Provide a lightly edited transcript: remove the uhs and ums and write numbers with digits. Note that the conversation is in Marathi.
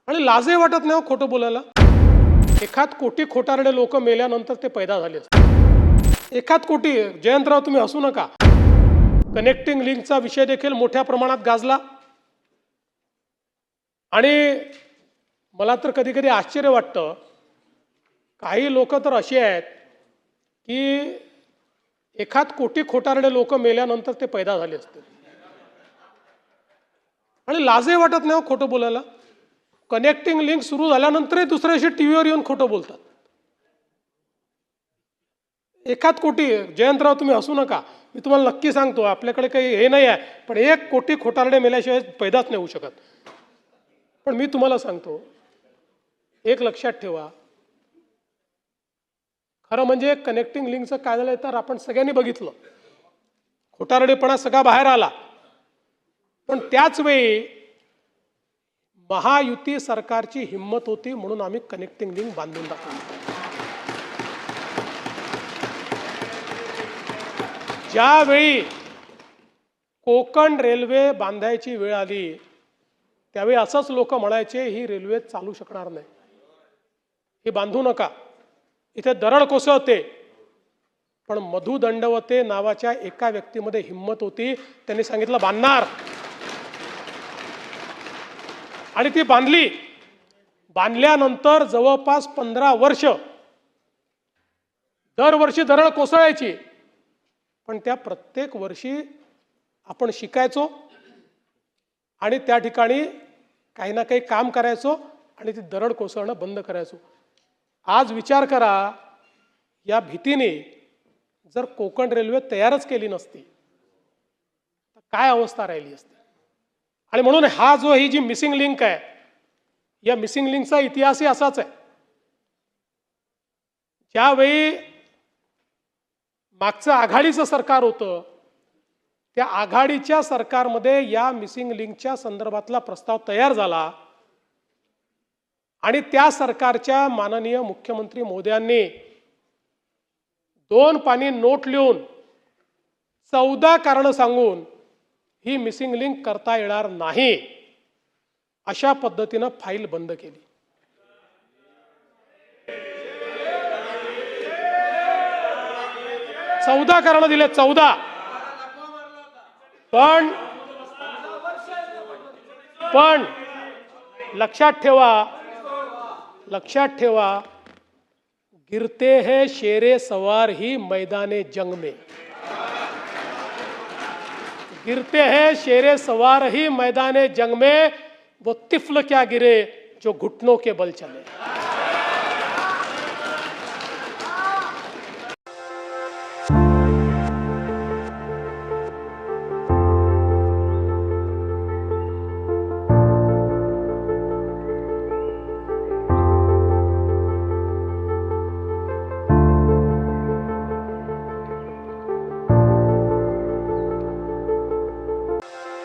आणि लाजही वाटत नाही हो खोटं बोलायला। एखाद कोटी खोटारडे लोक मेल्यानंतर ते पैदा झाले असतात। एखाद कोटी, जयंतराव तुम्ही हसू नका, कनेक्टिंग लिंकचा विषय देखील मोठ्या प्रमाणात गाजला। आणि मला तर कधी कधी आश्चर्य वाटतं, काही लोक तर असे आहेत की एखाद कोटी खोटारडे लोक मेल्यानंतर ते पैदा झाले असते आणि लाजही वाटत नाही हो खोटं बोलायला। कनेक्टिंग लिंक सुरू झाल्यानंतरही दुसऱ्या दिवशी टीव्हीवर येऊन खोटं बोलतात। एखाद कोटी, जयंतराव तुम्ही हसू नका, मी तुम्हाला नक्की सांगतो, आपल्याकडे काही हे नाही आहे, पण 1 कोटी खोटारडे मेल्याशिवाय पैदाच नाही होऊ शकत। पण मी तुम्हाला सांगतो, एक लक्षात ठेवा, खरं म्हणजे कनेक्टिंग लिंकचं काय झालं तर आपण सगळ्यांनी बघितलं, खोटारडेपणा सगळा बाहेर आला। पण त्याच वेळी महायुती सरकारची हिम्मत होती म्हणून आम्ही कनेक्टिंग लिंक बांधून दाखवली। ज्यावेळी कोकण रेल्वे बांधायची वेळ आली, त्यावेळी असंच लोक म्हणायचे, ही रेल्वे चालू शकणार नाही, ही बांधू नका, इथे दरड कोसळते। पण मधु दंडवते नावाच्या एका व्यक्तीमध्ये हिम्मत होती, त्यांनी सांगितलं बांधणार, आणि ती बांधली। बांधल्यानंतर जवळपास 15 वर्ष दरवर्षी दरड कोसळायची, पण त्या प्रत्येक वर्षी आपण शिकायचो आणि त्या ठिकाणी काही ना काही काम करायचो आणि ती दरड कोसळणं बंद करायचो। आज विचार करा, या भीतीने जर कोकण रेल्वे तयारच केली नसती तर काय अवस्था राहिली असती। आणि म्हणून ही जी मिसिंग लिंक आहे, या मिसिंग लिंकचा इतिहासही असाच आहे। ज्यावेळी मागचं आघाडीचं सरकार होतं, त्या आघाडीच्या सरकारमध्ये या मिसिंग लिंकच्या संदर्भातला प्रस्ताव तयार झाला आणि त्या सरकारच्या माननीय मुख्यमंत्री महोदयांनी 2 पानी नोट लिहून 14 कारणं सांगून ही मिसिंग लिंक करता येणार नाही अशा पद्धतीनं फाईल बंद केली। चौदा कारणं दिले, 14। पण लक्षात ठेवा, गिरते हैं शेरे सवार ही मैदाने जंग में, गिरते हैं शेरे सवार ही मैदाने जंग में, वो तिफल क्या गिरे जो घुटनों के बल चले।